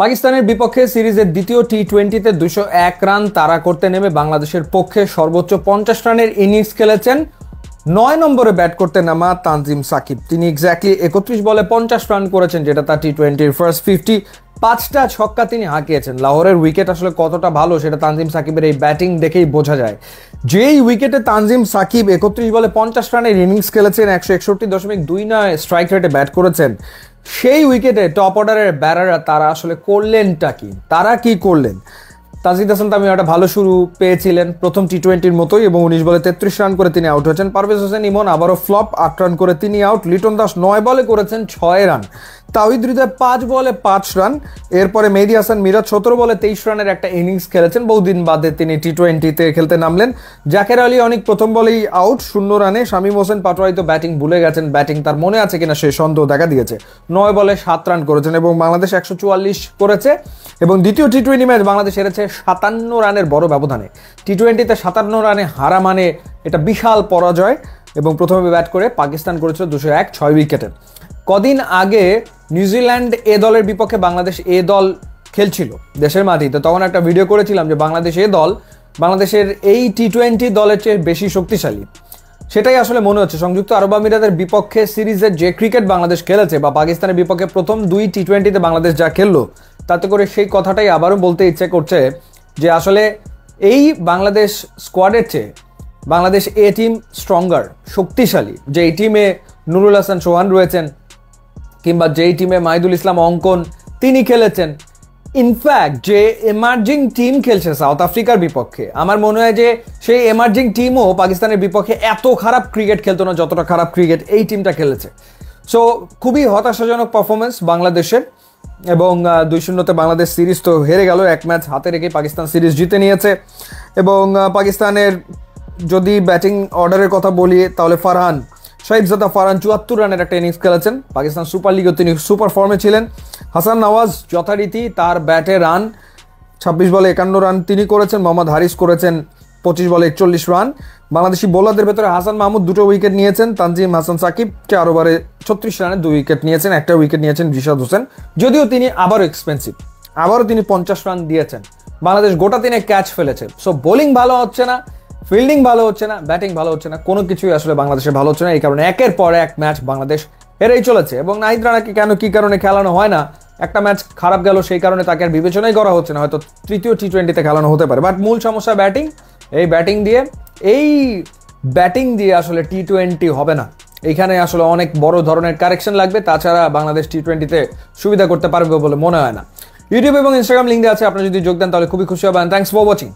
পাকিস্তানের বিপক্ষে সিরিজের দ্বিতীয় টি-20তে 201 রান তাড়া করতে নেমে বাংলাদেশের পক্ষে সর্বোচ্চ 50 রানের ইনিংস খেলেছেন 9 নম্বরে ব্যাট করতে নামা তানজিম সাকিব। তিনি এক্স্যাক্টলি 31 বলে 50 রান করেছেন, যেটা তার টি-20-র ফার্স্ট 50। 5টা ছক্কা তিনি হাঁকিয়েছেন। লাহোরের উইকেট আসলে কতটা ভালো সেটা তানজিম সাকিবের এই ব্যাটিং দেখেই বোঝা যায়। যেই উইকেটে তানজিম সাকিব 31 বলে 50 রানের ইনিংস খেলেছেন, 161.29 স্ট্রাইক রেটে ব্যাট করেছেন, সেই উইকেটে টপ অর্ডারের ব্যাটাররা তারা আসলে করলেনটা কি, তারা কি করলেন? তাজিদ হাসান তামিম একটা ভালো শুরু পেয়েছিলেন প্রথম টি-20-র মতোই এবং 19 বলে 33 রান করে তিনি আউট হয়েছেন। পারভেজ হোসেন ইমন আবারও ফ্লপ, 8 রান করে তিনি আউট। লিটন দাস 9 বলে করেছেন 6 রান। তাওহিদ হৃদয় 5 বলে 5 রান। এরপরে মেহেদী হাসান মিরাজ 17 বলে 23 রানের একটা ইনিংস খেলেছেন। বহুদিন বাদে তিনি টি-20তে খেলতে নামলেন। জাকের আলী অনেক প্রথম বলেই আউট 0 রানে। শামীম হোসেন পাটোয়ারি তো ব্যাটিং ভুলে গেছেন, ব্যাটিং তার মনে আছে কিনা সে সন্দেহ দেখা দিয়েছে। 9 বলে 7 রান করেছেন এবং বাংলাদেশ 144 করেছে এবং দ্বিতীয় টি-20 ম্যাচ বাংলাদেশ হেরেছে 57 রানের বড় ব্যবধানে। টি-20তে 57 রানে হারা মানে এটা বিশাল পরাজয় এবং প্রথমে ব্যাট করে পাকিস্তান করেছিল 201 6 উইকেটে। কদিন আগে নিউজিল্যান্ড এ দলের বিপক্ষে বাংলাদেশ এ দল খেলছিল দেশের মাটিতে, তখন একটা ভিডিও করেছিলাম যে বাংলাদেশ এ দল বাংলাদেশের এই টি-20 দলের চেয়ে বেশি শক্তিশালী। সেটাই আসলে মনে হচ্ছে। সংযুক্ত আরব আমিরাতের বিপক্ষে সিরিজের যে ক্রিকেট বাংলাদেশ খেলেছে বা পাকিস্তানের বিপক্ষে প্রথম 2 টি-20তে বাংলাদেশ যা খেললো, তাতে করে সেই কথাটাই আবারও বলতে ইচ্ছে করছে যে আসলে এই বাংলাদেশ স্কোয়াডের চেয়ে বাংলাদেশ এ টিম স্ট্রঙ্গার, শক্তিশালী। যেই টিমে নুরুল হাসান সোহান রয়েছেন কিংবা যেই টিমে মাহিদুল ইসলাম অঙ্কন তিনি খেলেছেন, ইনফ্যাক্ট যে এমার্জিং টিম খেলছে সাউথ আফ্রিকার বিপক্ষে, আমার মনে হয় যে সেই এমার্জিং টিমও পাকিস্তানের বিপক্ষে এত খারাপ ক্রিকেট খেলতো না যতটা খারাপ ক্রিকেট এই টিমটা খেলেছে। সো খুবই হতাশাজনক পারফরমেন্স বাংলাদেশের এবং 2-0-তে বাংলাদেশ সিরিজ তো হেরে গেল। এক ম্যাচ হাতে রেখে পাকিস্তান সিরিজ জিতে নিয়েছে এবং পাকিস্তানের যদি ব্যাটিং অর্ডারের কথা বলি তাহলে শাহিদজাদা ফারহান 74 রানের একটা ইনিংস খেলেছেন। পাকিস্তান সুপার লিগেও তিনি সুপার ফর্মে ছিলেন। হাসান নওয়াজ যথারীতি তার ব্যাটে রান 26 বলে 51 রান তিনি করেছেন। মোহাম্মদ হারিস করেছেন 25 বলে 41 রান। বাংলাদেশি বোলারদের ভেতরে হাসান মাহমুদ 2টো উইকেট নিয়েছেন। তানজিম হাসান সাকিব 4 ওভারে 36 রানে 2 উইকেট নিয়েছেন। একটা উইকেট নিয়েছেন রিশাদ হোসেন, যদিও তিনি আবারও এক্সপেন্সিভ, আবারও তিনি 50 রান দিয়েছেন। বাংলাদেশ গোটা দিনে ক্যাচ ফেলেছে। সো বোলিং ভালো হচ্ছে না, ফিল্ডিং ভালো হচ্ছে না, ব্যাটিং ভালো হচ্ছে না, কোনো কিছুই আসলে বাংলাদেশে ভালো হচ্ছে না। এই কারণে একের পর এক ম্যাচ বাংলাদেশ হেরেই চলেছে এবং নাহিদ রানাকে কেন কি কারণে খেলানো হয় না, একটা ম্যাচ খারাপ গেল সেই কারণে তাকে আর বিবেচনাই করা হচ্ছে না, হয়তো তৃতীয় টি-20তে খেলানো হতে পারে। বাট মূল সমস্যা ব্যাটিং। এই ব্যাটিং দিয়ে আসলে টি-20 হবে না। এইখানে আসলে অনেক বড় ধরনের কারেকশন লাগবে, তাছাড়া বাংলাদেশ টি-20তে সুবিধা করতে পারবে বলে মনে হয় না। ইউটিউব এবং ইনস্টাগ্রাম লিঙ্ক দেওয়া আছে, আপনি যদি যোগ দেন তাহলে খুবই খুশি হবেন। Thanks for watching.